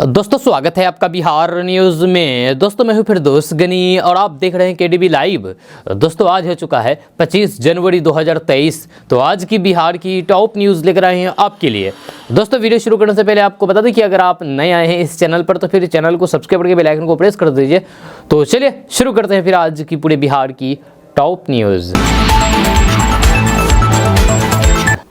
दोस्तों स्वागत है आपका बिहार न्यूज़ में। दोस्तों मैं हूं फिरदौस गनी और आप देख रहे हैं केडीबी लाइव। दोस्तों आज हो चुका है 25 जनवरी 2023। तो आज की बिहार की टॉप न्यूज़ लेकर आए हैं आपके लिए। दोस्तों वीडियो शुरू करने से पहले आपको बता दें कि अगर आप नए आए हैं इस चैनल पर तो फिर चैनल को सब्सक्राइब करके बेल आइकन को प्रेस कर दीजिए। तो चलिए शुरू करते हैं फिर आज की पूरे बिहार की टॉप न्यूज़।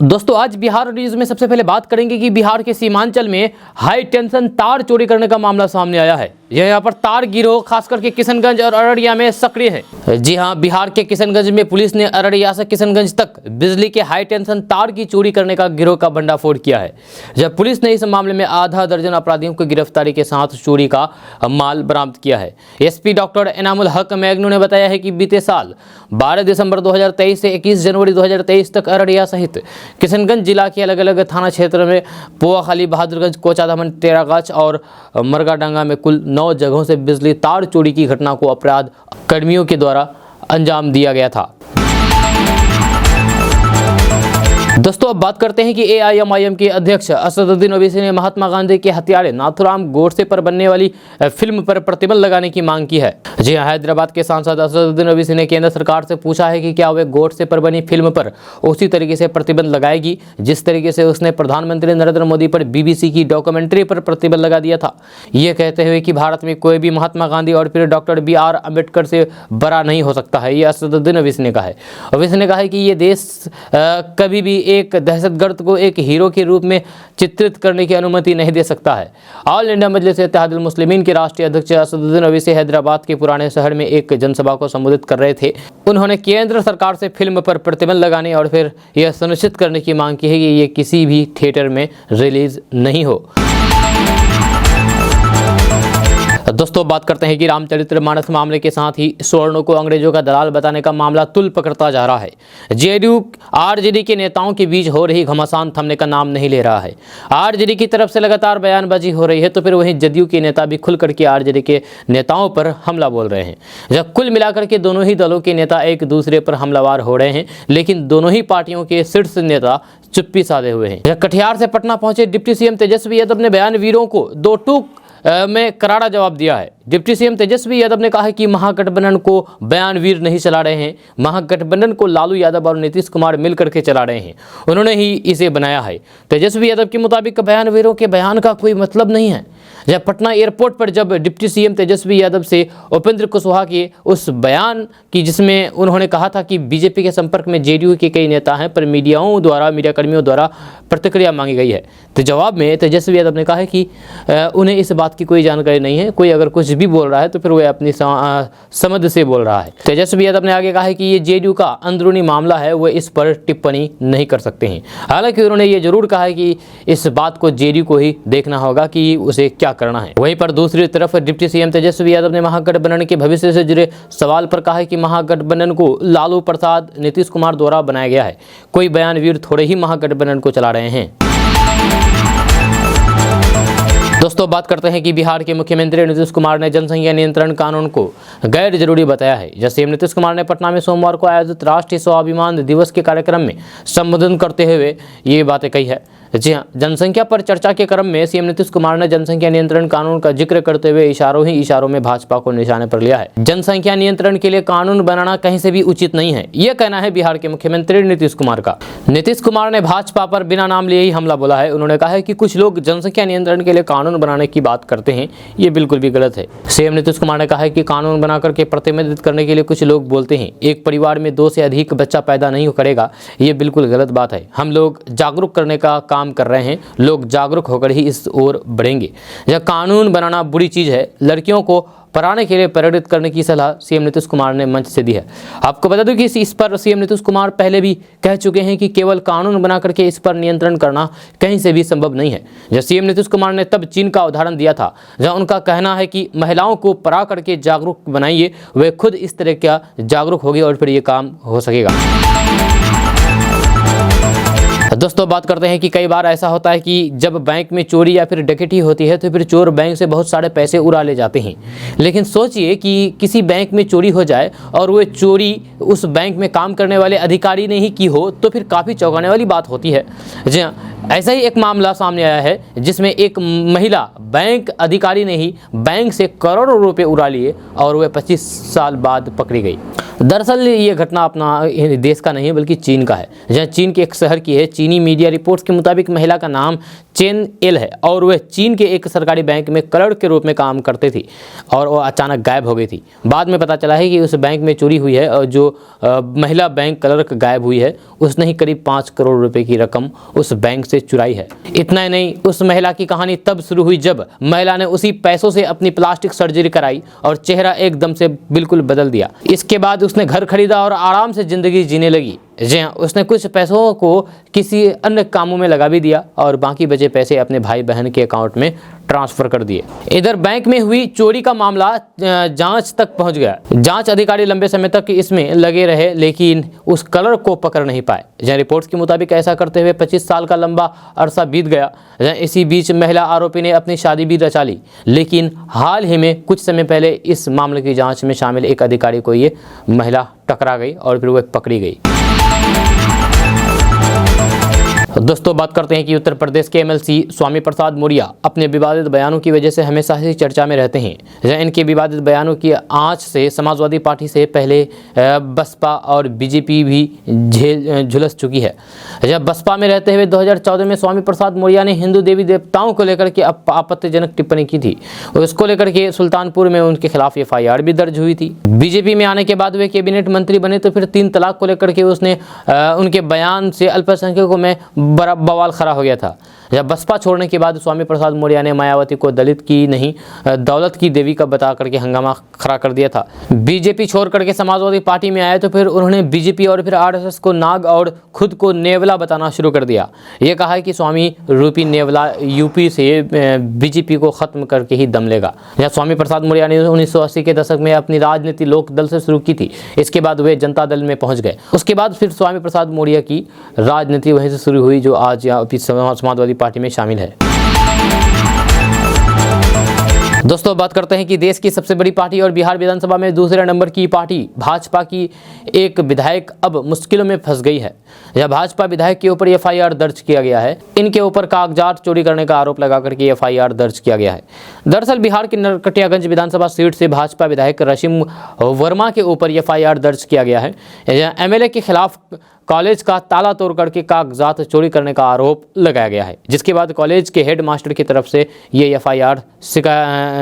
दोस्तों आज बिहार न्यूज़ में सबसे पहले बात करेंगे कि बिहार के सीमांचल में हाई टेंशन तार चोरी करने का मामला सामने आया है। यह यहाँ पर तार गिरोह खास करके किशनगंज और अररिया में सक्रिय है। जी हां, बिहार के किशनगंज में पुलिस ने अररिया से किशनगंज तक बिजली के हाई टेंशन तार की चोरी करने का गिरोह का भंडाफोड़ किया है। जब पुलिस ने इस मामले में आधा दर्जन अपराधियों को गिरफ्तारी के साथ चोरी का माल बरामद किया है। एसपी डॉक्टर एनामुल हक मैग्नू ने बताया है कि बीते साल 12 दिसंबर 2023 से 21 जनवरी 2023 तक अररिया सहित किशनगंज जिला के अलग अलग थाना क्षेत्र में पोआखाली, बहादुरगंज, कोचाधामन, टेरागाछ और मरगाडांगा में कुल 9 जगहों से बिजली तार चोरी की घटना को अपराध कर्मियों के द्वारा अंजाम दिया गया था। दोस्तों अब बात करते हैं कि एआईएमआईएम के अध्यक्ष असदुद्दीन ओवैसी ने महात्मा गांधी के हत्यारे नाथूराम गोडसे पर बनने वाली फिल्म पर प्रतिबंध लगाने की मांग की है। जी हां, हैदराबाद के सांसद असदुद्दीन ओवैसी ने केंद्र सरकार से पूछा है कि क्या वे गोडसे पर बनी फिल्म पर उसी तरीके से प्रतिबंध लगाएगी जिस तरीके से उसने प्रधानमंत्री नरेंद्र मोदी पर बीबीसी की डॉक्यूमेंट्री पर प्रतिबंध लगा दिया था। ये कहते हुए कि भारत में कोई भी महात्मा गांधी और फिर डॉक्टर BR अम्बेडकर से बड़ा नहीं हो सकता है। ये असदुद्दीन ओवैसी ने कहा है। ओवैसी ने कहा है कि ये देश कभी भी एक दहशतगर्द को एक हीरो के रूप में चित्रित करने की अनुमति नहीं दे सकता है। ऑल इंडिया मजलिस इत्तेहादुल मुस्लिमीन के राष्ट्रीय अध्यक्ष असदुद्दीन ओवैसी हैदराबाद के पुराने शहर में एक जनसभा को संबोधित कर रहे थे। उन्होंने केंद्र सरकार से फिल्म पर प्रतिबंध लगाने और फिर यह सुनिश्चित करने की मांग की है कि ये किसी भी थिएटर में रिलीज नहीं हो। दोस्तों बात करते हैं कि रामचरितमानस मामले के साथ ही स्वर्णों को अंग्रेजों का दलाल बताने का मामला तुल पकड़ता जा रहा है। जेडीयू आरजेडी के नेताओं के बीच हो रही घमासान थमने का नाम नहीं ले रहा है। आरजेडी की तरफ से लगातार बयानबाजी हो रही है तो फिर वहीं जदयू के नेता भी खुल करके आरजेडी के नेताओं पर हमला बोल रहे हैं। जब कुल मिलाकर के दोनों ही दलों के नेता एक दूसरे पर हमलावर हो रहे हैं, लेकिन दोनों ही पार्टियों के शीर्ष नेता चुप्पी साधे हुए हैं। जब कटिहार से पटना पहुंचे डिप्टी सीएम तेजस्वी यादव ने बयानवीरों को 2 टूक में करारा जवाब दिया है। डिप्टी सीएम तेजस्वी यादव ने कहा है कि महागठबंधन को बयानवीर नहीं चला रहे हैं, महागठबंधन को लालू यादव और नीतीश कुमार मिलकर के चला रहे हैं, उन्होंने ही इसे बनाया है। तेजस्वी यादव के मुताबिक बयानवीरों के बयान का कोई मतलब नहीं है। जब पटना एयरपोर्ट पर जब डिप्टी सीएम तेजस्वी यादव से उपेंद्र कुशवाहा के उस बयान की जिसमें उन्होंने कहा था कि बीजेपी के संपर्क में जेडीयू के कई नेता हैं पर मीडिया कर्मियों द्वारा प्रतिक्रिया मांगी गई है, तो जवाब में तेजस्वी यादव ने कहा है कि उन्हें इस बात की कोई जानकारी नहीं है। कोई अगर कुछ भी बोल रहा है तो फिर वह अपनी समझ से बोल रहा है। तेजस्वी यादव ने आगे कहा है कि ये जेडीयू का अंदरूनी मामला है, वह इस पर टिप्पणी नहीं कर सकते हैं। हालांकि उन्होंने ये जरूर कहा है कि इस बात को जेडीयू को ही देखना होगा कि उसे क्या करना है। वहीं पर दूसरी तरफ डिप्टी सीएम तेजस्वी यादव ने महागठबंधन के भविष्य से जुड़े सवाल पर कहा है कि महागठबंधन को लालू प्रसाद, नीतीश कुमार द्वारा बनाया गया है, कोई बयानवीर थोड़े ही महागठबंधन को चला रहे हैं। दोस्तों बात करते हैं कि बिहार के मुख्यमंत्री नीतीश कुमार ने जनसंख्या नियंत्रण कानून को गैर जरूरी बताया है। जब सीएम नीतीश कुमार ने पटना में सोमवार को आयोजित राष्ट्रीय स्वाभिमान दिवस के कार्यक्रम में संबोधन करते हुए ये बातें कही है। जी हां, जनसंख्या पर चर्चा के क्रम में सीएम नीतीश कुमार ने जनसंख्या नियंत्रण कानून का जिक्र करते हुए इशारों में भाजपा को निशाने पर लिया है। जनसंख्या नियंत्रण के लिए कानून बनाना कहीं से भी उचित नहीं है, यह कहना है बिहार के मुख्यमंत्री नीतीश कुमार का। नीतीश कुमार ने भाजपा पर बिना नाम लिए ही हमला बोला है। उन्होंने कहा है कि कुछ लोग जनसंख्या नियंत्रण के लिए कानून बनाने की बात करते हैं, ये बिल्कुल भी गलत है। सीएम नीतीश कुमार ने कहा है कि कानून बना करके प्रतिबंधित करने के लिए कुछ लोग बोलते हैं एक परिवार में 2 से अधिक बच्चा पैदा नहीं करेगा, ये बिल्कुल गलत बात है। हम लोग जागरूक करने का काम कर रहे हैं, लोग जागरूक होकर ही इस ओर बढ़ेंगे। यह कानून बनाना बुरी चीज है। लड़कियों को पढ़ाने के लिए प्रेरित करने की सलाह सीएम नीतीश कुमार ने मंच से दी है। आपको बता दूं कि इस पर सीएम नीतीश कुमार पहले भी कह चुके हैं कि केवल कानून बना करके इस पर नियंत्रण करना कहीं से भी संभव नहीं है। जब सीएम नीतीश कुमार ने तब चीन का उदाहरण दिया था, जहां उनका कहना है कि महिलाओं को पढ़ा करके जागरूक बनाइए, वे खुद इस तरह का जागरूक होगी और फिर ये काम हो सकेगा। दोस्तों बात करते हैं कि कई बार ऐसा होता है कि जब बैंक में चोरी या फिर डकैती होती है तो फिर चोर बैंक से बहुत सारे पैसे उड़ा ले जाते हैं। लेकिन सोचिए कि किसी बैंक में चोरी हो जाए और वो चोरी उस बैंक में काम करने वाले अधिकारी ने ही की हो तो फिर काफ़ी चौंकाने वाली बात होती है। जी हाँ, ऐसा ही एक मामला सामने आया है जिसमें एक महिला बैंक अधिकारी ने ही बैंक से करोड़ों रुपए उड़ा लिए और वह 25 साल बाद पकड़ी गई। दरअसल ये घटना अपना देश का नहीं है बल्कि चीन का है, जहाँ चीन के एक शहर की है। चीनी मीडिया रिपोर्ट्स के मुताबिक महिला का नाम चेन एल है और वह चीन के एक सरकारी बैंक में क्लर्क के रूप में काम करती थी और वो अचानक गायब हो गई थी। बाद में पता चला है कि उस बैंक में चोरी हुई है और जो महिला बैंक क्लर्क गायब हुई है उसने ही करीब 5 करोड़ रुपए की रकम उस बैंक से चुराई है। इतना ही नहीं, उस महिला की कहानी तब शुरू हुई जब महिला ने उसी पैसों से अपनी प्लास्टिक सर्जरी कराई और चेहरा एकदम से बिल्कुल बदल दिया। इसके बाद उसने घर खरीदा और आराम से जिंदगी जीने लगी। जी हाँ, उसने कुछ पैसों को किसी अन्य कामों में लगा भी दिया और बाकी बचे पैसे अपने भाई बहन के अकाउंट में ट्रांसफर कर दिए। इधर बैंक में हुई चोरी का मामला जांच तक पहुंच गया। जांच अधिकारी लंबे समय तक इसमें लगे रहे लेकिन उस क्लर्क को पकड़ नहीं पाए। जहाँ रिपोर्ट्स के मुताबिक ऐसा करते हुए 25 साल का लंबा अरसा बीत गया। जहाँ इसी बीच महिला आरोपी ने अपनी शादी भी रचा ली, लेकिन हाल ही में कुछ समय पहले इस मामले की जाँच में शामिल एक अधिकारी को ये महिला टकरा गई और फिर वह पकड़ी गई। दोस्तों बात करते हैं कि उत्तर प्रदेश के एमएलसी स्वामी प्रसाद मौर्य अपने विवादित बयानों की वजह से हमेशा ही चर्चा में रहते हैं। इनके विवादित बयानों की आंच से समाजवादी पार्टी से पहले बसपा और बीजेपी भी झुलस चुकी है। जब बसपा में रहते हुए 2014 में स्वामी प्रसाद मौर्य ने हिंदू देवी देवताओं को लेकर के आपत्तिजनक टिप्पणी की थी। उसको लेकर के सुल्तानपुर में उनके खिलाफ एफआईआर भी दर्ज हुई थी। बीजेपी में आने के बाद वे कैबिनेट मंत्री बने तो फिर 3 तलाक को लेकर के उसने उनके बयान से अल्पसंख्यकों में बड़ा बवाल खड़ा हो गया था। जब बसपा छोड़ने के बाद स्वामी प्रसाद मौर्य ने मायावती को दलित की नहीं दौलत की देवी का बता करके हंगामा खड़ा कर दिया था। बीजेपी छोड़ करके समाजवादी पार्टी में आए तो फिर उन्होंने बीजेपी और फिर आरएसएस को नाग और खुद को नेवला बताना शुरू कर दिया। ये कहा है कि स्वामी रूपी नेवला यूपी से बीजेपी को खत्म करके ही दम लेगा। जहाँ स्वामी प्रसाद मौर्य ने 1980 के दशक में अपनी राजनीति लोक दल से शुरू की थी। इसके बाद वे जनता दल में पहुंच गए। उसके बाद फिर स्वामी प्रसाद मौर्य की राजनीति वहीं से शुरू हुई जो आज यहाँ समाजवादी पार्टी में शामिल है। दोस्तों बात करते हैं कि देश की सबसे बड़ी पार्टी और बिहार विधानसभा में दूसरे नंबर की पार्टी भाजपा की एक विधायक अब मुश्किलों में फंस गई है। यह भाजपा विधायक के ऊपर एफआईआर दर्ज किया गया है। इनके ऊपर कागजात चोरी करने का आरोप लगा करके एफआईआर दर्ज किया गया है। दरअसल बिहार के नरकटियागंज विधानसभा सीट से भाजपा विधायक रशीम वर्मा के ऊपर एफआईआर दर्ज किया गया है। एमएलए के खिलाफ कॉलेज का ताला तोड़ करके कागजात चोरी करने का आरोप लगाया गया है, जिसके बाद कॉलेज के हेड मास्टर की तरफ से ये एफआईआर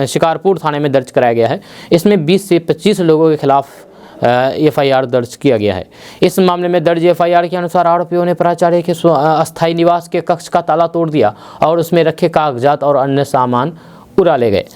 शिकारपुर थाने में दर्ज कराया गया है। इसमें 20 से 25 लोगों के खिलाफ एफआईआर दर्ज किया गया है। इस मामले में दर्ज एफआईआर के अनुसार आरोपियों ने प्राचार्य के अस्थायी निवास के कक्ष का ताला तोड़ दिया और उसमें रखे कागजात और अन्य सामान उड़ा ले गए।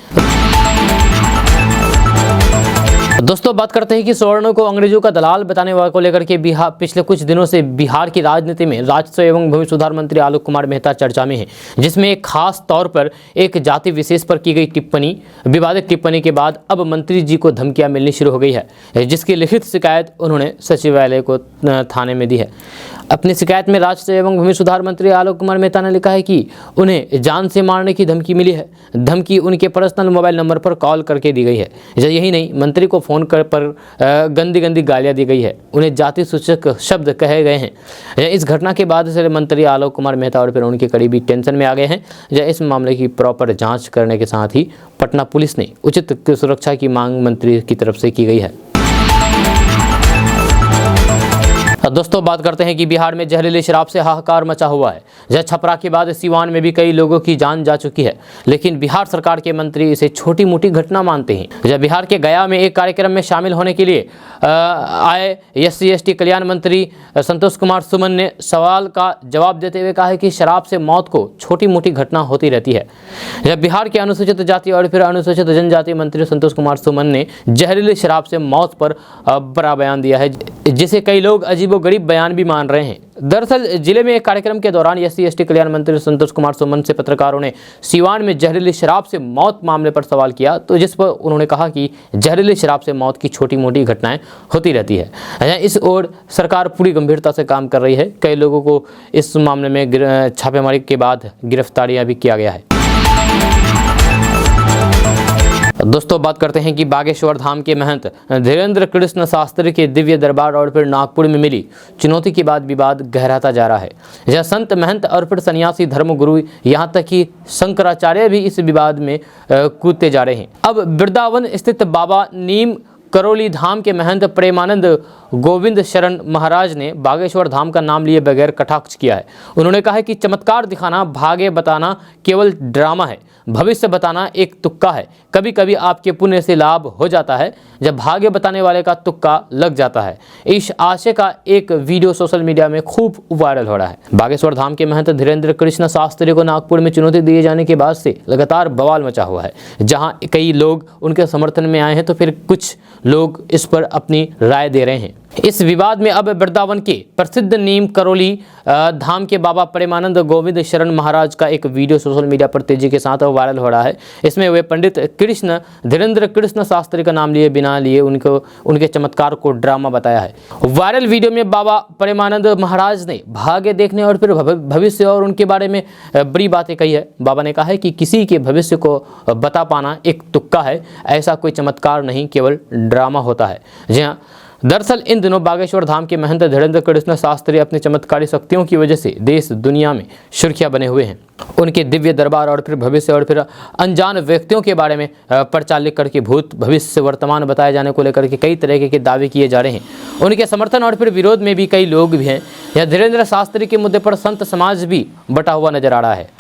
दोस्तों बात करते हैं कि सवर्णों को अंग्रेजों का दलाल बताने वाले को लेकर के बिहार पिछले कुछ दिनों से बिहार की राजनीति में राजस्व एवं भूमि सुधार मंत्री आलोक कुमार मेहता चर्चा में है, जिसमें एक खास तौर पर एक जाति विशेष पर की गई टिप्पणी, विवादित टिप्पणी के बाद अब मंत्री जी को धमकियां मिलनी शुरू हो गई है, जिसकी लिखित शिकायत उन्होंने सचिवालय को थाने में दी है। अपनी शिकायत में राजस्व एवं भूमि सुधार मंत्री आलोक कुमार मेहता ने लिखा है कि उन्हें जान से मारने की धमकी मिली है। धमकी उनके पर्सनल मोबाइल नंबर पर कॉल करके दी गई है। यही नहीं, मंत्री को फोन कर पर गंदी गंदी गालियां दी गई है। उन्हें जाति सूचक शब्द कहे गए हैं। इस घटना के बाद से मंत्री आलोक कुमार मेहता और फिर उनके करीबी टेंशन में आ गए हैं। इस मामले की प्रॉपर जांच करने के साथ ही पटना पुलिस ने उचित सुरक्षा की मांग मंत्री की तरफ से की गई है। दोस्तों बात करते हैं कि बिहार में जहरीली शराब से हाहाकार मचा हुआ है। जहाँ छपरा के बाद सिवान में भी कई लोगों की जान जा चुकी है, लेकिन बिहार सरकार के मंत्री इसे छोटी मोटी घटना मानते हैं। जब बिहार के गया में एक कार्यक्रम में शामिल होने के लिए आए SC/ST कल्याण मंत्री संतोष कुमार सुमन ने सवाल का जवाब देते हुए कहा है कि शराब से मौत को छोटी मोटी घटना होती रहती है। जब बिहार के अनुसूचित जाति और फिर अनुसूचित जनजाति मंत्री संतोष कुमार सुमन ने जहरीली शराब से मौत पर बड़ा बयान दिया है, जिसे कई लोग अजीबो गरीब बयान भी मान रहे हैं। दरअसल जिले में एक कार्यक्रम के दौरान SC/ST कल्याण मंत्री संतोष कुमार सुमन से पत्रकारों ने सीवान में जहरीली शराब से मौत मामले पर सवाल किया, तो जिस पर उन्होंने कहा कि जहरीली शराब से मौत की छोटी मोटी घटनाएं होती रहती है। इस ओर सरकार पूरी गंभीरता से काम कर रही है। कई लोगों को इस मामले में छापेमारी के बाद गिरफ्तारियां भी किया गया है। दोस्तों बात करते हैं कि बागेश्वर धाम के महंत धीरेन्द्र कृष्ण शास्त्री के दिव्य दरबार और फिर नागपुर में मिली चुनौती के बाद विवाद गहराता जा रहा है। यह संत महंत और फिर सन्यासी धर्मगुरु यहां तक कि शंकराचार्य भी इस विवाद में कूदते जा रहे हैं। अब वृंदावन स्थित बाबा नीम करौली धाम के महंत प्रेमानंद गोविंद शरण महाराज ने बागेश्वर धाम का नाम लिए बगैर कटाक्ष किया है। उन्होंने कहा है कि चमत्कार दिखाना, भाग्य बताना केवल ड्रामा है, भविष्य बताना एक तुक्का है। कभी कभी आपके पुण्य से लाभ हो जाता है जब भाग्य बताने वाले का तुक्का लग जाता है। इस आशय का एक वीडियो सोशल मीडिया में खूब वायरल हो रहा है। बागेश्वर धाम के महंत धीरेन्द्र कृष्ण शास्त्री को नागपुर में चुनौती दिए जाने के बाद से लगातार बवाल मचा हुआ है। जहां कई लोग उनके समर्थन में आए हैं तो फिर कुछ लोग इस पर अपनी राय दे रहे हैं। इस विवाद में अब वृंदावन के प्रसिद्ध नीम करौली धाम के बाबा प्रेमानंद गोविंद शरण महाराज का एक वीडियो सोशल मीडिया पर तेजी के साथ वायरल हो रहा है। इसमें वे पंडित कृष्ण धीरेन्द्र कृष्ण शास्त्री का नाम लिए बिना लिए उनके चमत्कार को ड्रामा बताया है। वायरल वीडियो में बाबा प्रेमानंद महाराज ने भाग्य देखने और फिर भविष्य और उनके बारे में बड़ी बातें कही है। बाबा ने कहा है कि किसी के भविष्य को बता पाना एक तुक्का है, ऐसा कोई चमत्कार नहीं, केवल ड्रामा होता है। जी हाँ, दरअसल इन दिनों बागेश्वर धाम के महंत धीरेन्द्र कृष्ण शास्त्री अपनी चमत्कारी शक्तियों की वजह से देश दुनिया में सुर्खियां बने हुए हैं। उनके दिव्य दरबार और फिर भविष्य और फिर अनजान व्यक्तियों के बारे में प्रचालित करके भूत भविष्य वर्तमान बताए जाने को लेकर के कई तरह के दावे किए जा रहे हैं। उनके समर्थन और फिर विरोध में भी कई लोग भी हैं। यह धीरेन्द्र शास्त्री के मुद्दे पर संत समाज भी बटा हुआ नजर आ रहा है।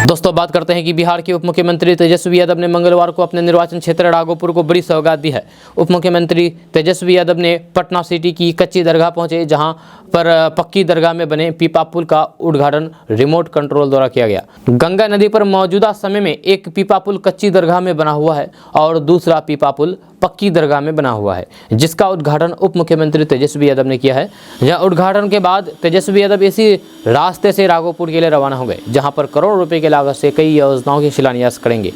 दोस्तों बात करते हैं कि बिहार के उप मुख्यमंत्री तेजस्वी यादव ने मंगलवार को अपने निर्वाचन क्षेत्र राघोपुर को बड़ी सौगात दी है। उप मुख्यमंत्री तेजस्वी यादव ने पटना सिटी की कच्ची दरगाह पहुंचे, जहां पर पक्की दरगाह में बने पीपा पुल का उद्घाटन रिमोट कंट्रोल द्वारा किया गया। गंगा नदी पर मौजूदा समय में एक पीपा पुल कच्ची दरगाह में बना हुआ है और दूसरा पीपा पुल पक्की दरगाह में बना हुआ है, जिसका उद्घाटन उप मुख्यमंत्री तेजस्वी यादव ने किया है। यह उद्घाटन के बाद तेजस्वी यादव इसी रास्ते से राघोपुर के लिए रवाना हो गए, जहां पर करोड़ों रुपए की लागत से कई योजनाओं की शिलान्यास करेंगे।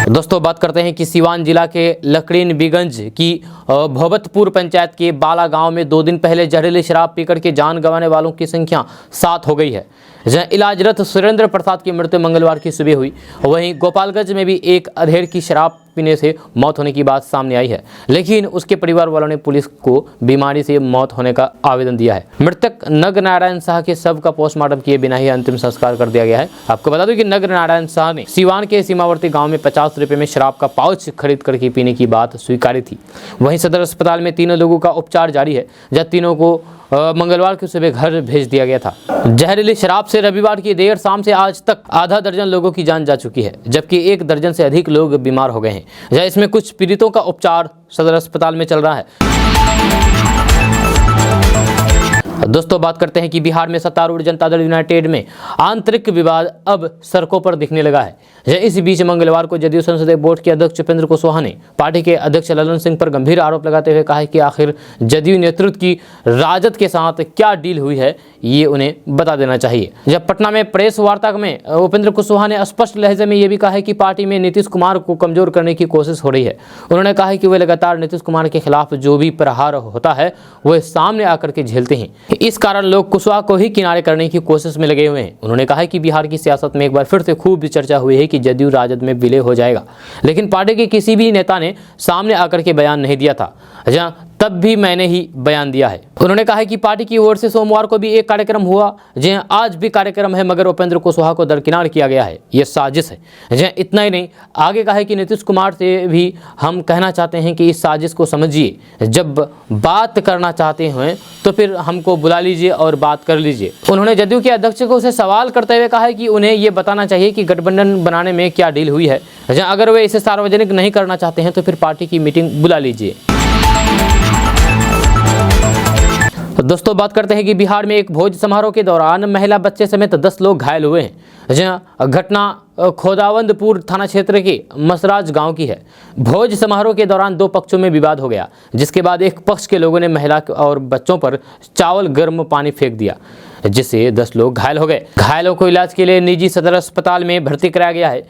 दोस्तों बात करते हैं कि सिवान जिला के लकड़ीनबीगंज की भोबतपुर पंचायत के बाला गांव में 2 दिन पहले जहरीली शराब पीकर के जान गंवाने वालों की संख्या 7 हो गई है। जहां इलाजरत सुरेंद्र प्रसाद की मृत्यु मंगलवार की सुबह हुई। वहीं गोपालगंज में भी एक अधेड़ की शराब पीने से मौत होने की बात सामने आई है, लेकिन उसके परिवार वालों ने पुलिस को बीमारी से मौत होने का आवेदन दिया है। मृतक नगर नारायण शाह के शव का पोस्टमार्टम किए बिना ही अंतिम संस्कार कर दिया गया है। आपको बता दूं कि नगर नारायण शाह ने सिवान के सीमावर्ती गांव में 50 रुपए में शराब का पाउच खरीद करके पीने की बात स्वीकारी थी। वहीं सदर अस्पताल में 3 लोगों का उपचार जारी है, जहां तीनों को मंगलवार की सुबह घर भेज दिया गया था। जहरीली शराब से रविवार की देर शाम से आज तक आधा दर्जन लोगों की जान जा चुकी है, जबकि 1 दर्जन से अधिक लोग बीमार हो गए हैं। जहां इसमें कुछ पीड़ितों का उपचार सदर अस्पताल में चल रहा है। दोस्तों बात करते हैं कि बिहार में सत्तारूढ़ जनता दल यूनाइटेड में आंतरिक विवाद अब सड़कों पर दिखने लगा है। इस बीच मंगलवार को जदयू संसदीय बोर्ड के अध्यक्ष उपेंद्र कुशवाहा ने पार्टी के अध्यक्ष ललन सिंह पर गंभीर आरोप लगाते हुए कहा है कि आखिर जदयू नेतृत्व की राजद के साथ क्या डील हुई है, ये उन्हें बता देना चाहिए। जब पटना में प्रेस वार्ता में उपेंद्र कुशवाहा ने स्पष्ट लहजे में यह भी कहा है कि पार्टी में नीतीश कुमार को कमजोर करने की कोशिश हो रही है। उन्होंने कहा है कि वे लगातार नीतीश कुमार के खिलाफ जो भी प्रहार होता है वह सामने आकर के झेलते हैं। इस कारण लोग कुशवाहा को ही किनारे करने की कोशिश में लगे हुए हैं। उन्होंने कहा कि बिहार की सियासत में एक बार फिर से खूब चर्चा हुई है कि जदयू राजद में विलय हो जाएगा, लेकिन पार्टी के किसी भी नेता ने सामने आकर के बयान नहीं दिया था। जहां तब भी मैंने ही बयान दिया है। उन्होंने कहा कि पार्टी की ओर से सोमवार को भी एक कार्यक्रम हुआ, जहां आज भी कार्यक्रम है, मगर उपेंद्र कुशवाहा को दरकिनार किया गया है। यह साजिश है। जहां इतना ही नहीं, आगे कहा है कि नीतीश कुमार से भी हम कहना चाहते हैं कि इस साजिश को समझिए। जब बात करना चाहते हैं तो फिर हमको बुला लीजिए और बात कर लीजिए। उन्होंने जदयू के अध्यक्ष को उसे सवाल करते हुए कहा है कि उन्हें ये बताना चाहिए कि गठबंधन बनाने में क्या डील हुई है। अगर वे इसे सार्वजनिक नहीं करना चाहते हैं तो फिर पार्टी की मीटिंग बुला लीजिए। दोस्तों बात करते हैं कि बिहार में एक भोज समारोह के दौरान महिला बच्चे समेत 10 लोग घायल हुए हैं। जहां घटना खोदावंदपुर थाना क्षेत्र के मसराज गांव की है। भोज समारोह के दौरान दो पक्षों में विवाद हो गया, जिसके बाद एक पक्ष के लोगों ने महिला और बच्चों पर चावल गर्म पानी फेंक दिया, जिससे 10 लोग घायल हो गए। घायलों को इलाज के लिए निजी सदर अस्पताल में भर्ती कराया गया है।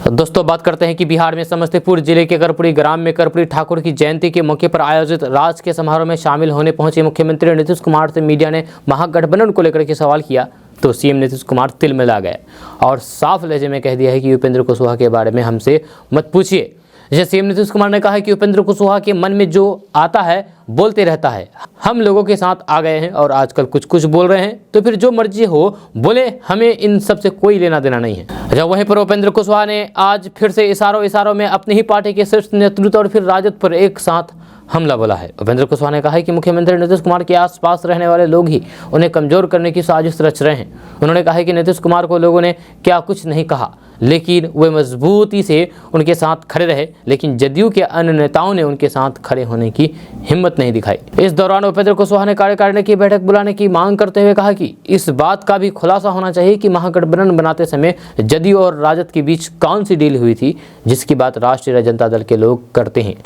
दोस्तों बात करते हैं कि बिहार में समस्तीपुर जिले के कर्पूरी ग्राम में कर्पूरी ठाकुर की जयंती के मौके पर आयोजित राजकीय समारोह में शामिल होने पहुंचे मुख्यमंत्री नीतीश कुमार से मीडिया ने महागठबंधन को लेकर के सवाल किया तो सीएम नीतीश कुमार तिलमिला गए और साफ लहजे में कह दिया है कि उपेंद्र कुशवाहा के बारे में हमसे मत पूछिए। जैसे सीएम नीतीश कुमार ने कहा है कि उपेंद्र कुशवाहा के मन में जो आता है बोलते रहता है। हम लोगों के साथ आ गए हैं और आजकल कुछ कुछ बोल रहे हैं, तो फिर जो मर्जी हो बोले, हमें इन सब से कोई लेना देना नहीं है। जब वहीं पर उपेंद्र कुशवाहा ने आज फिर से इशारों में अपनी ही पार्टी के शीर्ष नेतृत्व और फिर राजद पर एक साथ हमला बोला है। उपेंद्र कुशवाहा ने कहा है कि मुख्यमंत्री नीतीश कुमार के आसपास रहने वाले लोग ही उन्हें कमजोर करने की साजिश रच रहे हैं। उन्होंने कहा है कि नीतीश कुमार को लोगों ने क्या कुछ नहीं कहा, लेकिन वे मजबूती से उनके साथ खड़े रहे, लेकिन जदयू के अन्य नेताओं ने उनके साथ खड़े होने की हिम्मत नहीं दिखाई। इस दौरान उपेंद्र कुशवाहा ने कार्यकारिणी की बैठक बुलाने की मांग करते हुए कहा कि इस बात का भी खुलासा होना चाहिए कि महागठबंधन बनाते समय जदयू और राजद के बीच कौन सी डील हुई थी, जिसकी बात राष्ट्रीय जनता दल के लोग करते हैं।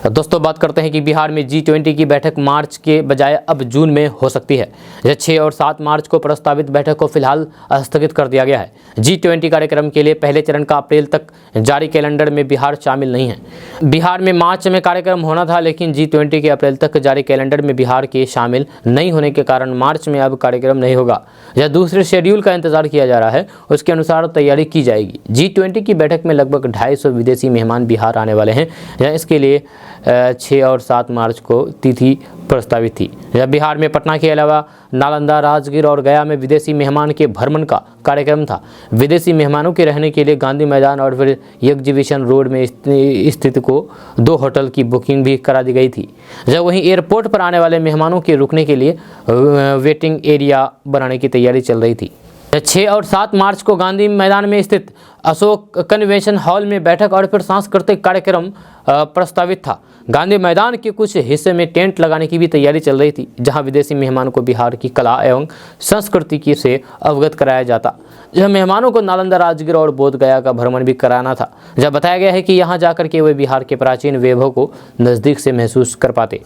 दोस्तों बात करते हैं कि बिहार में G20 की बैठक मार्च के बजाय अब जून में हो सकती है। 6 और 7 मार्च को प्रस्तावित बैठक को फिलहाल स्थगित कर दिया गया है। G20 कार्यक्रम के लिए पहले चरण का अप्रैल तक जारी कैलेंडर में बिहार शामिल नहीं है। बिहार में मार्च में कार्यक्रम होना था, लेकिन G20 के अप्रैल तक जारी कैलेंडर में बिहार के शामिल नहीं होने के कारण मार्च में अब कार्यक्रम नहीं होगा। यह दूसरे शेड्यूल का इंतजार किया जा रहा है, उसके अनुसार तैयारी की जाएगी। G20 की बैठक में लगभग 250 विदेशी मेहमान बिहार आने वाले हैं। इसके लिए 6 और 7 मार्च को तिथि प्रस्तावित थी। जब बिहार में पटना के अलावा नालंदा, राजगीर और गया में विदेशी मेहमान के भ्रमण का कार्यक्रम था। विदेशी मेहमानों के रहने के लिए गांधी मैदान और फिर एग्जीबिशन रोड में स्थित को 2 होटल की बुकिंग भी करा दी गई थी। जब वहीं एयरपोर्ट पर आने वाले मेहमानों के रुकने के लिए वेटिंग एरिया बनाने की तैयारी चल रही थी। 6 और 7 मार्च को गांधी मैदान में स्थित अशोक कन्वेंशन हॉल में बैठक और फिर सांस्कृतिक कार्यक्रम प्रस्तावित था। गांधी मैदान के कुछ हिस्से में टेंट लगाने की भी तैयारी चल रही थी, जहां विदेशी मेहमानों को बिहार की कला एवं संस्कृति से अवगत कराया जाता। जहां मेहमानों को नालंदा, राजगीर और बोध गया का भ्रमण भी कराना था। जब बताया गया है कि यहां जाकर के वे बिहार के प्राचीन वैभव को नज़दीक से महसूस कर पाते।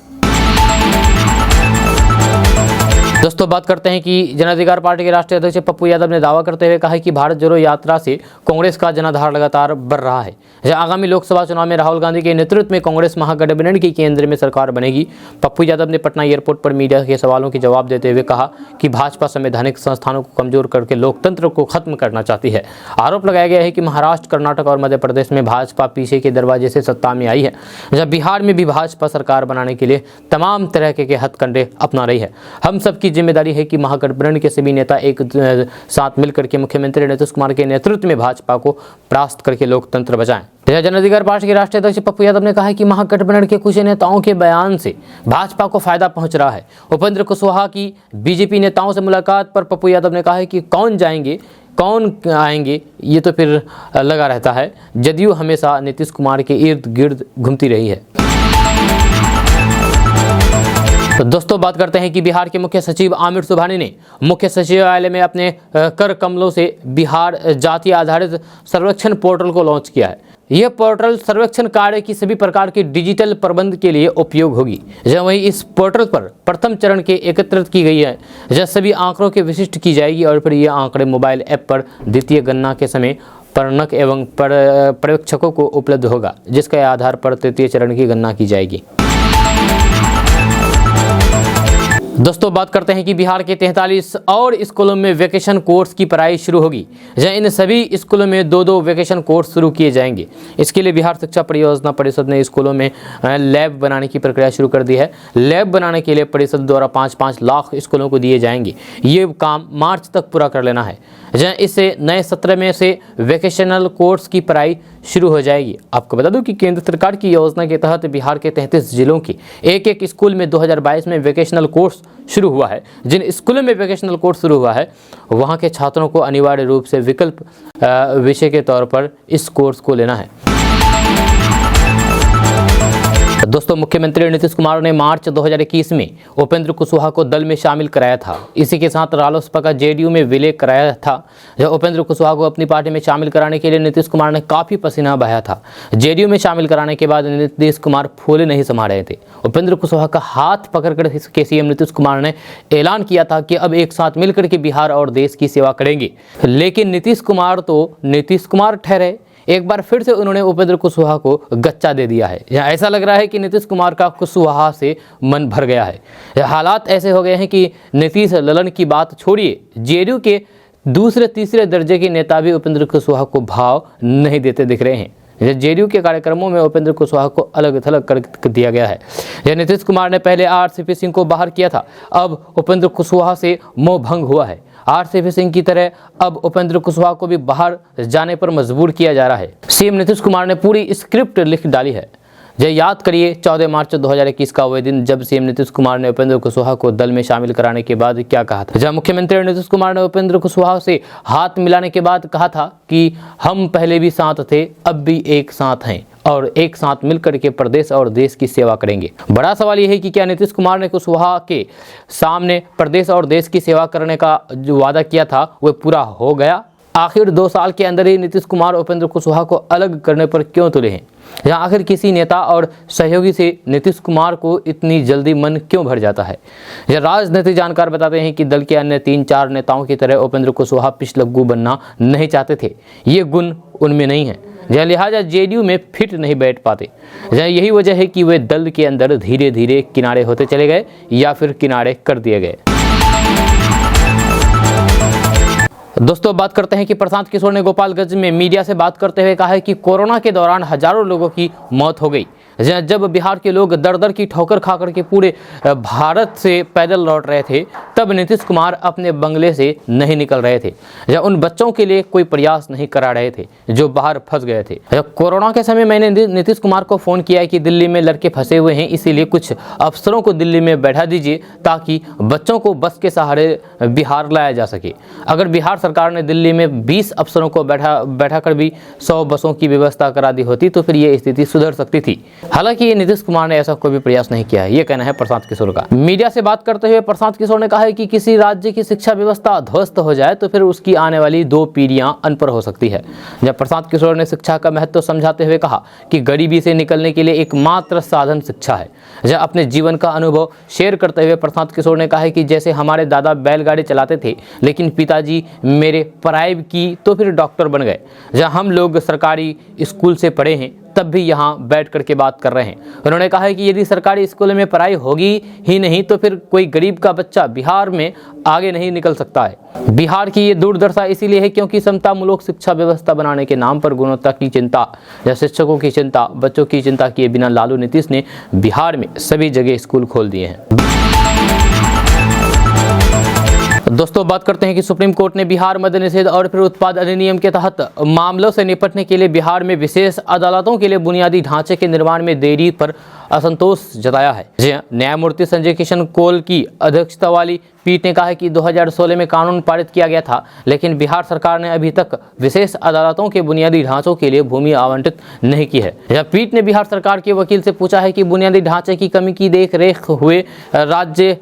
दोस्तों बात करते हैं कि जन अधिकार पार्टी के राष्ट्रीय अध्यक्ष पप्पू यादव ने दावा करते हुए कहा है कि भारत जोड़ो यात्रा से कांग्रेस का जनाधार लगातार बढ़ रहा है। आगामी लोकसभा चुनाव में राहुल गांधी के नेतृत्व में कांग्रेस महागठबंधन की केंद्र में सरकार बनेगी। पप्पू यादव ने पटना एयरपोर्ट पर मीडिया के सवालों के जवाब देते हुए कहा कि भाजपा संवैधानिक संस्थानों को कमजोर करके लोकतंत्र को खत्म करना चाहती है। आरोप लगाया गया है कि महाराष्ट्र, कर्नाटक और मध्य प्रदेश में भाजपा पीछे के दरवाजे से सत्ता में आई है, जब बिहार में भी भाजपा सरकार बनाने के लिए तमाम तरह के हथकंडे अपना रही है। हम सबकी जिम्मेदारी है कि महागठबंधन के सभी नेता एक साथ मिलकर के मुख्यमंत्री नीतीश कुमार के नेतृत्व में भाजपा को परास्त करके लोकतंत्र बचाएं। जन अधिकार पार्टी के राष्ट्रीय अध्यक्ष पप्पू यादव ने कहा कि महागठबंधन के कुछ नेताओं के बयान से भाजपा को फायदा पहुंच रहा है। उपेंद्र कुशवाहा की बीजेपी नेताओं से मुलाकात पर पप्पू यादव ने कहा है कि कौन जाएंगे कौन आएंगे ये तो फिर लगा रहता है। जदयू हमेशा नीतीश कुमार के इर्द गिर्द घूमती रही है। तो दोस्तों बात करते हैं कि बिहार के मुख्य सचिव आमिर सुबहानी ने मुख्य सचिवालय में अपने कर कमलों से बिहार जाति आधारित सर्वेक्षण पोर्टल को लॉन्च किया है। यह पोर्टल सर्वेक्षण कार्य की सभी प्रकार की डिजिटल प्रबंध के लिए उपयोग होगी। जब वहीं इस पोर्टल पर प्रथम चरण के एकत्रित की गई है, जब सभी आंकड़ों के विशिष्ट की जाएगी और फिर ये आंकड़े मोबाइल ऐप पर द्वितीय गणना के समय प्रणक एवं पर्यवेक्षकों को उपलब्ध होगा, जिसके आधार पर तृतीय चरण की गणना की जाएगी। दोस्तों बात करते हैं कि बिहार के 43 और स्कूलों में वेकेशन कोर्स की पढ़ाई शुरू होगी। जहां इन सभी स्कूलों में 2-2 वेकेशन कोर्स शुरू किए जाएंगे। इसके लिए बिहार शिक्षा परियोजना परिषद ने स्कूलों में लैब बनाने की प्रक्रिया शुरू कर दी है। लैब बनाने के लिए परिषद द्वारा 5-5 लाख स्कूलों को दिए जाएंगे। ये काम मार्च तक पूरा कर लेना है। जहां इससे नए सत्र में से वेकेशनल कोर्स की पढ़ाई शुरू हो जाएगी। आपको बता दूं कि केंद्र सरकार की योजना के तहत बिहार के 33 जिलों के एक स्कूल में 2022 में वेकेशनल कोर्स शुरू हुआ है। जिन स्कूलों में वेकेशनल कोर्स शुरू हुआ है वहां के छात्रों को अनिवार्य रूप से विकल्प विषय के तौर पर इस कोर्स को लेना है। दोस्तों, मुख्यमंत्री नीतीश कुमार ने मार्च 2021 में उपेंद्र कुशवाहा को दल में शामिल कराया था। इसी के साथ रालोसपा का जेडीयू में विलय कराया था। जब उपेंद्र कुशवाहा को अपनी पार्टी में शामिल कराने के लिए नीतीश कुमार ने काफी पसीना बहाया था। जेडीयू में शामिल कराने के बाद नीतीश कुमार फूले नहीं समा रहे थे। उपेंद्र कुशवाहा का हाथ पकड़कर के सीएम नीतीश कुमार ने ऐलान किया था कि अब एक साथ मिलकर के बिहार और देश की सेवा करेंगे। लेकिन नीतीश कुमार तो नीतीश कुमार ठहरे, एक बार फिर से उन्होंने उपेंद्र कुशवाहा को गच्चा दे दिया है। यहाँ ऐसा लग रहा है कि नीतीश कुमार का कुशवाहा से मन भर गया है। हालात ऐसे हो गए हैं कि नीतीश ललन की बात छोड़िए, जेडीयू के दूसरे तीसरे दर्जे के नेता भी उपेंद्र कुशवाहा को भाव नहीं देते दिख रहे हैं। जेडीयू के कार्यक्रमों में उपेंद्र कुशवाहा को अलग थलग कर दिया गया है। नीतीश कुमार ने पहले आरसीपी सिंह को बाहर किया था, अब उपेंद्र कुशवाहा से मोह भंग हुआ है। आरसीपी सिंह की तरह अब उपेंद्र कुशवाहा को भी बाहर जाने पर मजबूर किया जा रहा है। सीएम नीतीश कुमार ने पूरी स्क्रिप्ट लिख डाली है। याद करिए 14 मार्च 2021 का वह दिन जब सीएम नीतीश कुमार ने उपेंद्र कुशवाहा को दल में शामिल कराने के बाद क्या कहा था। जब मुख्यमंत्री नीतीश कुमार ने उपेंद्र कुशवाहा से हाथ मिलाने के बाद कहा था कि हम पहले भी साथ थे, अब भी एक साथ हैं और एक साथ मिलकर के प्रदेश और देश की सेवा करेंगे। बड़ा सवाल यह है कि क्या नीतीश कुमार ने कुशवाहा के सामने प्रदेश और देश की सेवा करने का जो वादा किया था वह पूरा हो गया? आखिर 2 साल के अंदर ही नीतीश कुमार उपेंद्र कुशवाहा को अलग करने पर क्यों तुले हैं? या आखिर किसी नेता और सहयोगी से नीतीश कुमार को इतनी जल्दी मन क्यों भर जाता है? यह राजनीतिक जानकार बताते हैं कि दल के अन्य 3-4 नेताओं की तरह उपेंद्र कुशवाहा पिछलग्गू बनना नहीं चाहते थे। ये गुण उनमें नहीं है, लिहाजा जेडीयू में फिट नहीं बैठ पाते। यही वजह है कि वे दल के अंदर धीरे धीरे किनारे होते चले गए या फिर किनारे कर दिए गए। दोस्तों, बात करते हैं कि प्रशांत किशोर ने गोपालगंज में मीडिया से बात करते हुए कहा है कि कोरोना के दौरान हजारों लोगों की मौत हो गई। जब बिहार के लोग दर दर की ठोकर खा करके पूरे भारत से पैदल लौट रहे थे, तब नीतीश कुमार अपने बंगले से नहीं निकल रहे थे या उन बच्चों के लिए कोई प्रयास नहीं करा रहे थे जो बाहर फंस गए थे। कोरोना के समय मैंने नीतीश कुमार को फ़ोन किया कि दिल्ली में लड़के फंसे हुए हैं, इसीलिए कुछ अफसरों को दिल्ली में बैठा दीजिए ताकि बच्चों को बस के सहारे बिहार लाया जा सके। अगर बिहार सरकार ने दिल्ली में 20 अफसरों को बैठा कर भी 100 बसों की व्यवस्था करा दी होती तो फिर ये स्थिति सुधर सकती थी। हालांकि नीतीश कुमार ने ऐसा कोई भी प्रयास नहीं किया है, ये कहना है प्रशांत किशोर का। मीडिया से बात करते हुए प्रशांत किशोर ने कहा है कि किसी राज्य की शिक्षा व्यवस्था ध्वस्त हो जाए तो फिर उसकी आने वाली 2 पीढ़ियां अनपढ़ हो सकती है। जब प्रशांत किशोर ने शिक्षा का महत्व समझाते हुए कहा कि गरीबी से निकलने के लिए एकमात्र साधन शिक्षा है। जब अपने जीवन का अनुभव शेयर करते हुए प्रशांत किशोर ने कहा है कि जैसे हमारे दादा बैलगाड़ी चलाते थे लेकिन पिताजी मेरे पढ़ाई की तो फिर डॉक्टर बन गए। जब हम लोग सरकारी स्कूल से पढ़े हैं तब भी यहाँ बैठ करके बात कर रहे हैं। उन्होंने कहा है कि यदि सरकारी स्कूल में पढ़ाई होगी ही नहीं तो फिर कोई गरीब का बच्चा बिहार में आगे नहीं निकल सकता है। बिहार की ये दुर्दशा इसीलिए है क्योंकि समतामूलक शिक्षा व्यवस्था बनाने के नाम पर गुणवत्ता की चिंता या शिक्षकों की चिंता, बच्चों की चिंता किए बिना लालू नीतीश ने बिहार में सभी जगह स्कूल खोल दिए हैं। दोस्तों, बात करते हैं कि सुप्रीम कोर्ट ने बिहार मद्य निषेध और फिर उत्पाद अधिनियम के तहत मामलों से निपटने के लिए बिहार में विशेष अदालतों के लिए बुनियादी ढांचे के निर्माण में देरी पर असंतोष जताया है। न्यायमूर्ति संजय किशन कौल की अध्यक्षता वाली पीठ ने कहा है कि 2016 में कानून पारित किया गया था, लेकिन बिहार सरकार ने अभी तक विशेष अदालतों के बुनियादी ढांचों के लिए भूमि आवंटित नहीं की है। यह पीठ ने बिहार सरकार के वकील से पूछा है कि बुनियादी ढांचे की कमी की देख-रेख हुए राज्य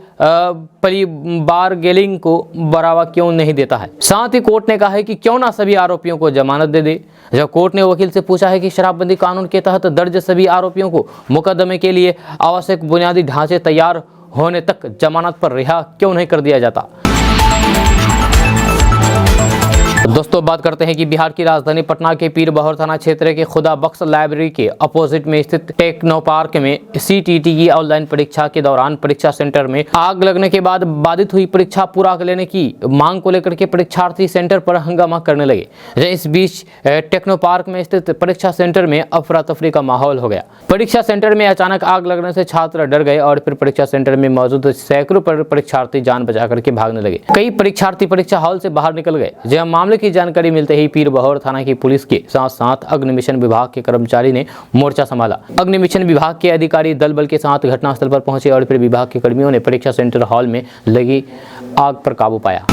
बारगेनिंग को बढ़ावा क्यों नहीं देता है। साथ ही कोर्ट ने कहा है कि क्यों ना सभी आरोपियों को जमानत दे दे। जब कोर्ट ने वकील से पूछा है कि शराबबंदी कानून के तहत दर्ज सभी आरोपियों को मुकदमे के लिए आवश्यक बुनियादी ढांचे तैयार होने तक जमानत पर रिहा क्यों नहीं कर दिया जाता। दोस्तों, बात करते हैं कि बिहार की राजधानी पटना के पीर बहोर थाना क्षेत्र के खुदा बख्श लाइब्रेरी के अपोजिट में स्थित टेक्नो पार्क में सीटीटी की ऑनलाइन परीक्षा के दौरान परीक्षा सेंटर में आग लगने के बाद बाधित हुई परीक्षा पूरा लेने की मांग को लेकर के परीक्षार्थी सेंटर पर हंगामा करने लगे। इस बीच टेक्नो पार्क में स्थित परीक्षा सेंटर में अफरा तफरी का माहौल हो गया। परीक्षा सेंटर में अचानक आग लगने से छात्र डर गए और फिर परीक्षा सेंटर में मौजूद सैकड़ों परीक्षार्थी जान बचा करके भागने लगे। कई परीक्षार्थी परीक्षा हॉल से बाहर निकल गए। जब मामले की जानकारी मिलते ही पीर बहोर थाना की पुलिस के साथ साथ अग्निशमन विभाग के कर्मचारी ने मोर्चा संभाला। अग्निशमन विभाग के अधिकारी दल बल के साथ घटनास्थल पर पहुंचे और फिर विभाग के कर्मियों ने परीक्षा सेंटर हॉल में लगी आग पर काबू पाया।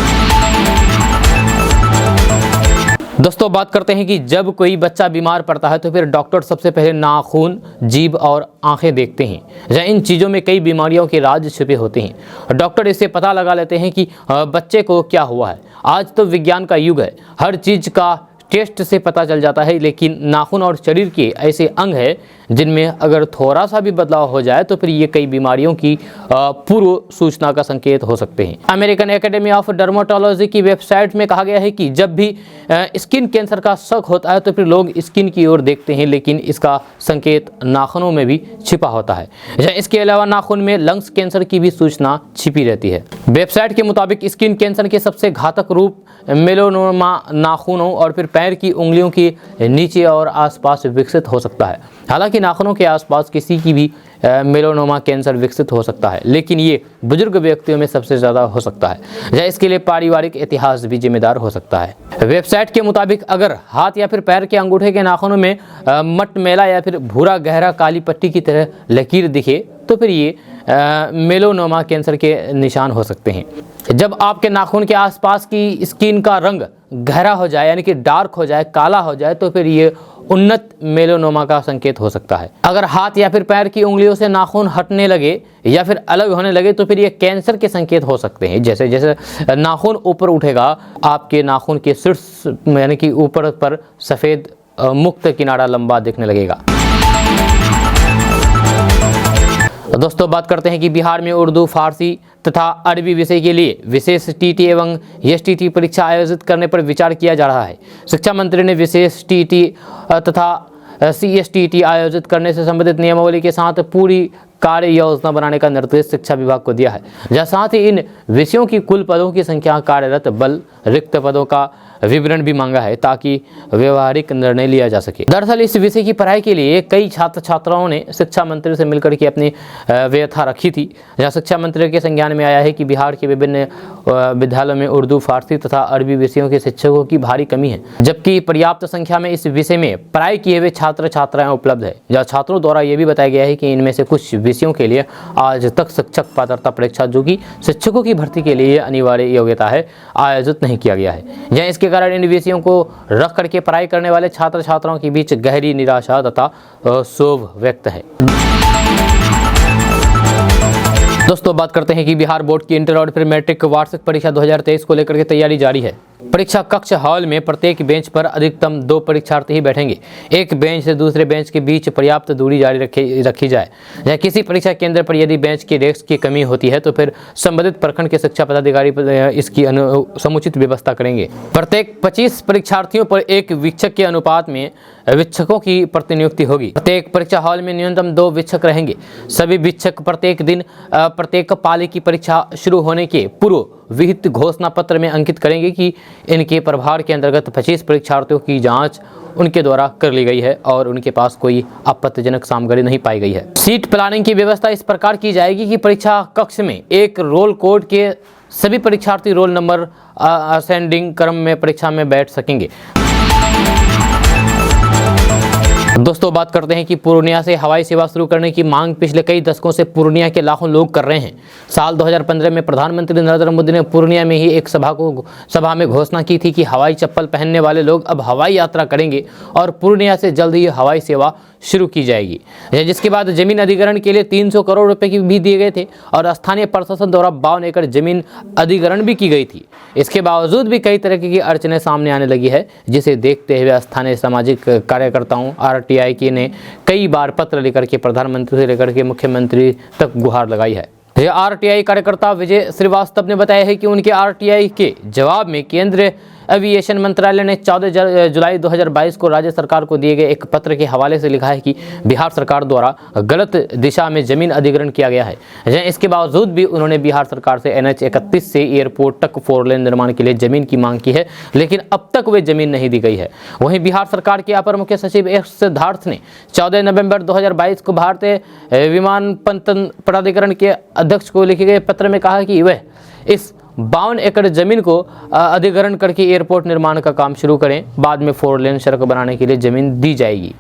दोस्तों बात करते हैं कि जब कोई बच्चा बीमार पड़ता है तो फिर डॉक्टर सबसे पहले नाखून, जीभ और आंखें देखते हैं। या इन चीज़ों में कई बीमारियों के राज छुपे होते हैं। डॉक्टर इससे पता लगा लेते हैं कि बच्चे को क्या हुआ है। आज तो विज्ञान का युग है, हर चीज़ का टेस्ट से पता चल जाता है, लेकिन नाखून और शरीर के ऐसे अंग हैं जिनमें अगर थोड़ा सा भी बदलाव हो जाए तो फिर ये कई बीमारियों की पूर्व सूचना का संकेत हो सकते हैं। अमेरिकन एकेडमी ऑफ डर्मेटोलॉजी की वेबसाइट में कहा गया है कि जब भी स्किन कैंसर का शक होता है तो फिर लोग स्किन की ओर देखते हैं, लेकिन इसका संकेत नाखूनों में भी छिपा होता है। इसके अलावा नाखून में लंग्स कैंसर की भी सूचना छिपी रहती है। वेबसाइट के मुताबिक स्किन कैंसर के सबसे घातक रूप मेलानोमा नाखूनों और फिर पैर की उंगलियों के नीचे और आसपास विकसित हो सकता है। हालांकि नाखूनों के आसपास किसी की भी मेलानोमा कैंसर विकसित हो सकता है, लेकिन ये बुजुर्ग व्यक्तियों में सबसे ज़्यादा हो सकता है। या इसके लिए पारिवारिक इतिहास भी जिम्मेदार हो सकता है। वेबसाइट के मुताबिक अगर हाथ या फिर पैर के अंगूठे के नाखूनों में मटमैला या फिर भूरा गहरा काली पट्टी की तरह लकीर दिखे तो फिर ये मेलानोमा कैंसर के निशान हो सकते हैं। जब आपके नाखून के आसपास की स्किन का रंग गहरा हो जाए, यानी कि डार्क हो जाए, काला हो जाए, तो फिर ये उन्नत मेलानोमा का संकेत हो सकता है। अगर हाथ या फिर पैर की उंगलियों से नाखून हटने लगे या फिर अलग होने लगे तो फिर ये कैंसर के संकेत हो सकते हैं। जैसे जैसे नाखून ऊपर उठेगा, आपके नाखून के शीर्ष यानी कि ऊपर पर सफ़ेद मुक्त किनारा लंबा दिखने लगेगा। दोस्तों बात करते हैं कि बिहार में उर्दू, फारसी तथा अरबी विषय के लिए विशेष टीटी एवं एसटीटी परीक्षा आयोजित करने पर विचार किया जा रहा है। शिक्षा मंत्री ने विशेष टीटी तथा सीएसटीटी आयोजित करने से संबंधित नियमावली के साथ पूरी कार्य योजना बनाने का निर्देश शिक्षा विभाग को दिया है। जहाँ साथ ही इन विषयों की कुल पदों की संख्या, कार्यरत बल, रिक्त पदों का विवरण भी मांगा है ताकि व्यवहारिक निर्णय लिया जा सके। दरअसल इस विषय की पढ़ाई के लिए कई छात्र छात्राओं ने शिक्षा मंत्री से मिलकर के अपनी व्यथा रखी थी। जहाँ शिक्षा मंत्री के संज्ञान में आया है कि बिहार के विभिन्न विद्यालयों में उर्दू, फारसी तथा अरबी विषयों के शिक्षकों की भारी कमी है, जबकि पर्याप्त संख्या में इस विषय में पढ़ाई किए हुए छात्र छात्राएं उपलब्ध है। जहाँ छात्रों द्वारा यह भी बताया गया है कि इनमें से कुछ विषयों के लिए आज तक शिक्षक पात्रता परीक्षा, जो कि शिक्षकों की भर्ती के लिए अनिवार्य योग्यता है, आयोजित नहीं किया गया है। जहाँ इसके कारण इन विषयों को रख करके पढ़ाई करने वाले छात्र छात्राओं के बीच गहरी निराशा तथा क्षोभ व्यक्त है। दोस्तों बात करते हैं कि बिहार बोर्ड की इंटर और फिर मैट्रिक वार्षिक परीक्षा 2023 को लेकर के तैयारी जारी है। परीक्षा कक्ष हॉल में प्रत्येक बेंच पर अधिकतम 2 परीक्षार्थी ही बैठेंगे। एक बेंच से दूसरे बेंच के बीच पर्याप्त दूरी जारी रखी जाए। या किसी परीक्षा केंद्र पर यदि बेंच के डेस्क की कमी होती है तो फिर संबंधित प्रखंड के शिक्षा पदाधिकारी इसकी समुचित व्यवस्था करेंगे। प्रत्येक 25 परीक्षार्थियों पर एक वीक्षक के अनुपात में वीक्षकों की प्रतिनियुक्ति होगी। प्रत्येक परीक्षा हॉल में न्यूनतम 2 वीक्षक रहेंगे। सभी वीक्षक प्रत्येक दिन प्रत्येक पाली की परीक्षा शुरू होने के पूर्व विहित घोषणा पत्र में अंकित करेंगे कि इनके प्रभार के अंतर्गत 25 परीक्षार्थियों की जांच उनके द्वारा कर ली गई है और उनके पास कोई आपत्तिजनक सामग्री नहीं पाई गई है। सीट प्लानिंग की व्यवस्था इस प्रकार की जाएगी कि परीक्षा कक्ष में एक रोल कोड के सभी परीक्षार्थी रोल नंबर असेंडिंग क्रम में परीक्षा में बैठ सकेंगे। दोस्तों बात करते हैं कि पूर्णिया से हवाई सेवा शुरू करने की मांग पिछले कई दशकों से पूर्णिया के लाखों लोग कर रहे हैं। साल 2015 में प्रधानमंत्री नरेंद्र मोदी ने पूर्णिया में ही एक सभा में घोषणा की थी कि हवाई चप्पल पहनने वाले लोग अब हवाई यात्रा करेंगे और पूर्णिया से जल्द ही हवाई सेवा शुरू की जाएगी। जिसके बाद जमीन अधिग्रहण के लिए 300 करोड़ रुपए की भी दिए गए थे और स्थानीय प्रशासन द्वारा 52 एकड़ जमीन अधिग्रहण भी की गई थी। इसके बावजूद भी कई तरह की अड़चनें सामने आने लगी है, जिसे देखते हुए स्थानीय सामाजिक कार्यकर्ताओं आरटीआई की ने कई बार पत्र लेकर के प्रधानमंत्री से लेकर के मुख्यमंत्री तक गुहार लगाई है। आरटीआई कार्यकर्ता विजय श्रीवास्तव ने बताया है कि उनके आरटीआई के जवाब में केंद्रीय एविएशन मंत्रालय ने 14 जुलाई 2022 को राज्य सरकार को दिए गए एक पत्र के हवाले से लिखा है कि बिहार सरकार द्वारा गलत दिशा में जमीन अधिग्रहण किया गया है। इसके बावजूद भी उन्होंने बिहार सरकार से NH 31 से एयरपोर्ट तक 4 लेन निर्माण के लिए जमीन की मांग की है, लेकिन अब तक वे जमीन नहीं दी गई है। वहीं बिहार सरकार के अपर मुख्य सचिव एस सिद्धार्थ ने 14 नवंबर 2022 को भारतीय विमानपत्तन प्राधिकरण के अध्यक्ष को लिखे गए पत्र में कहा कि वह इस 52 एकड़ जमीन को अधिग्रहण करके एयरपोर्ट निर्माण का काम शुरू करें। बाद में 4 लेन सड़क बनाने के लिए जमीन दी जाएगी।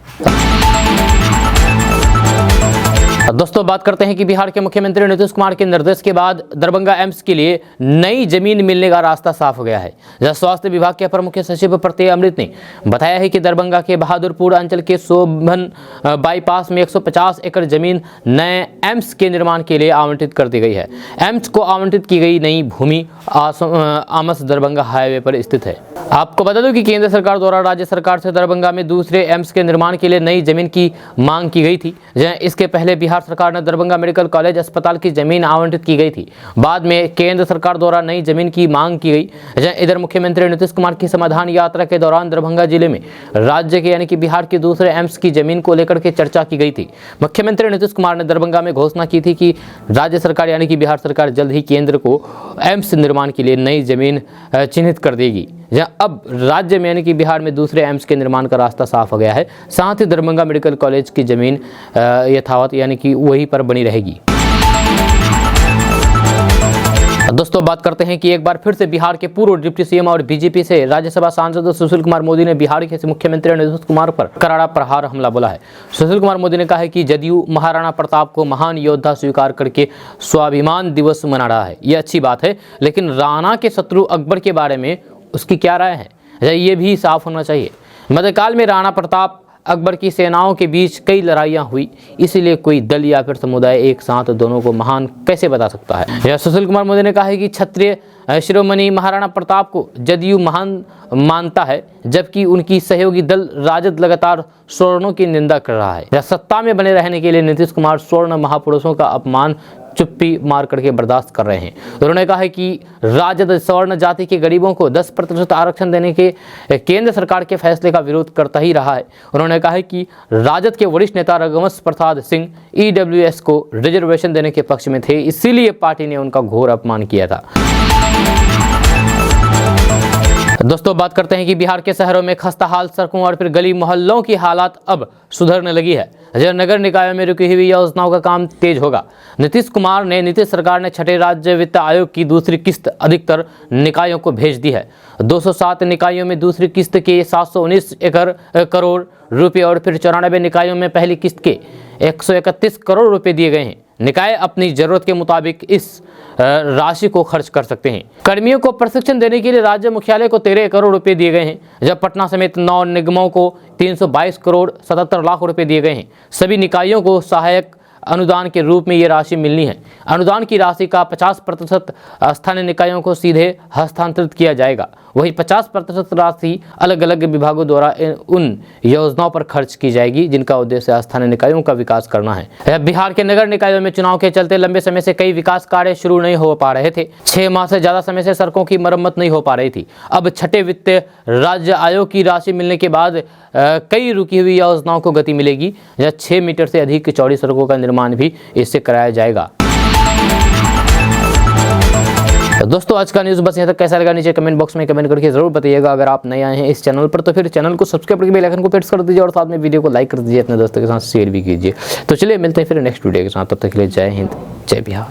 दोस्तों बात करते हैं कि बिहार के मुख्यमंत्री नीतीश कुमार के निर्देश के बाद दरभंगा एम्स के लिए नई जमीन मिलने का रास्ता साफ हो गया है। जहां स्वास्थ्य विभाग के अपर मुख्य सचिव प्रत्यय अमृत ने बताया है कि दरभंगा के बहादुरपुर अंचल के शोभन बाईपास में 150 एकड़ जमीन नए एम्स के निर्माण के लिए आवंटित कर दी गई है। एम्स को आवंटित की गई नई भूमि आमस दरभंगा हाईवे पर स्थित है। आपको बता दूं कि केंद्र सरकार द्वारा राज्य सरकार से दरभंगा में दूसरे एम्स के निर्माण के लिए नई जमीन की मांग की गई थी। इसके पहले बिहार सरकार ने दरभंगा मेडिकल कॉलेज अस्पताल की जमीन आवंटित की गई थी। बाद में केंद्र सरकार द्वारा नई जमीन की मांग की गई। इधर मुख्यमंत्री नीतीश कुमार की समाधान यात्रा के दौरान दरभंगा जिले में राज्य के यानी कि बिहार के दूसरे एम्स की जमीन को लेकर के चर्चा की गई थी। मुख्यमंत्री नीतीश कुमार ने दरभंगा में घोषणा की थी कि राज्य सरकार यानी कि बिहार सरकार जल्द ही केंद्र को एम्स निर्माण के लिए नई जमीन चिन्हित कर देगी। अब राज्य में यानी कि बिहार में दूसरे एम्स के निर्माण का रास्ता साफ हो गया है। साथ ही दरभंगा मेडिकल कॉलेज की जमीन यथावत यानी कि वहीं पर बनी रहेगी। दोस्तों बात करते हैं कि एक बार फिर से बिहार के पूर्व डिप्टी सीएम और बीजेपी से राज्यसभा सांसद सुशील कुमार मोदी ने बिहार के मुख्यमंत्री नीतीश कुमार पर करारा प्रहार हमला बोला है। सुशील कुमार मोदी ने कहा है कि जदयू महाराणा प्रताप को महान योद्धा स्वीकार करके स्वाभिमान दिवस मना रहा है। यह अच्छी बात है, लेकिन राणा के शत्रु अकबर के बारे में उसकी क्या राय है, ये भी साफ होना चाहिए। मध्यकाल में राणा प्रताप अकबर की सेनाओं के बीच कई लड़ाइयाँ हुई, इसीलिए कोई दल या फिर समुदाय एक साथ दोनों को महान कैसे बता सकता है। यह सुशील कुमार मोदी ने कहा है कि क्षत्रिय शिरोमणि महाराणा प्रताप को जदयू महान मानता है, जबकि उनकी सहयोगी दल राजद लगातार स्वर्णों की निंदा कर रहा है। सत्ता में बने रहने के लिए नीतीश कुमार स्वर्ण महापुरुषों का अपमान चुप्पी मार करके बर्दाश्त कर रहे हैं। उन्होंने कहा है कि राजद स्वर्ण जाति के गरीबों को 10% आरक्षण देने के केंद्र सरकार के फैसले का विरोध करता ही रहा है। उन्होंने कहा है कि राजद के वरिष्ठ नेता रघुवंश प्रसाद सिंह EWS को रिजर्वेशन देने के पक्ष में थे, इसीलिए पार्टी ने उनका घोर अपमान किया था। दोस्तों बात करते हैं कि बिहार के शहरों में खस्ताहाल सड़कों और फिर गली मोहल्लों की हालात अब सुधरने लगी है। नगर निकायों में रुकी हुई योजनाओं का काम तेज होगा। नीतीश सरकार ने छठे राज्य वित्त आयोग की दूसरी किस्त अधिकतर निकायों को भेज दी है। 207 निकायों में दूसरी किस्त के 719 करोड़ रुपए और फिर 94 निकायों में पहली किस्त के 131 करोड़ रुपए दिए गए हैं। निकाय अपनी जरूरत के मुताबिक इस राशि को खर्च कर सकते हैं। कर्मियों को प्रशिक्षण देने के लिए राज्य मुख्यालय को 13 करोड़ रुपए दिए गए हैं, जब पटना समेत 9 निगमों को 322 करोड़ 77 लाख रुपए दिए गए हैं। सभी निकायों को सहायक अनुदान के रूप में ये राशि मिलनी है। अनुदान की राशि का 50% स्थानीय निकायों को सीधे हस्तांतरित किया जाएगा। वही 50% राशि अलग अलग विभागों द्वारा उन योजनाओं पर खर्च की जाएगी जिनका उद्देश्य स्थानीय निकायों का विकास करना है। बिहार के नगर निकायों में चुनाव के चलते लंबे समय से कई विकास कार्य शुरू नहीं हो पा रहे थे। 6 माह से ज्यादा समय से सड़कों की मरम्मत नहीं हो पा रही थी। अब छठे वित्त राज्य आयोग की राशि मिलने के बाद कई रुकी हुई योजनाओं को गति मिलेगी। 6 मीटर से अधिक चौड़ी सड़कों का निर्माण भी इससे कराया जाएगा। तो दोस्तों आज का न्यूज़ बस यहाँ तक। कैसा लगा नीचे कमेंट बॉक्स में कमेंट करके जरूर बताइएगा। अगर आप नए आए हैं इस चैनल पर तो फिर चैनल को सब्सक्राइब करके बेल आइकन को प्रेस कर दीजिए और साथ में वीडियो को लाइक कर दीजिए, अपने दोस्तों के साथ शेयर भी कीजिए। तो चलिए मिलते हैं फिर नेक्स्ट वीडियो के साथ, तब तक के लिए जय हिंद जय बिहार।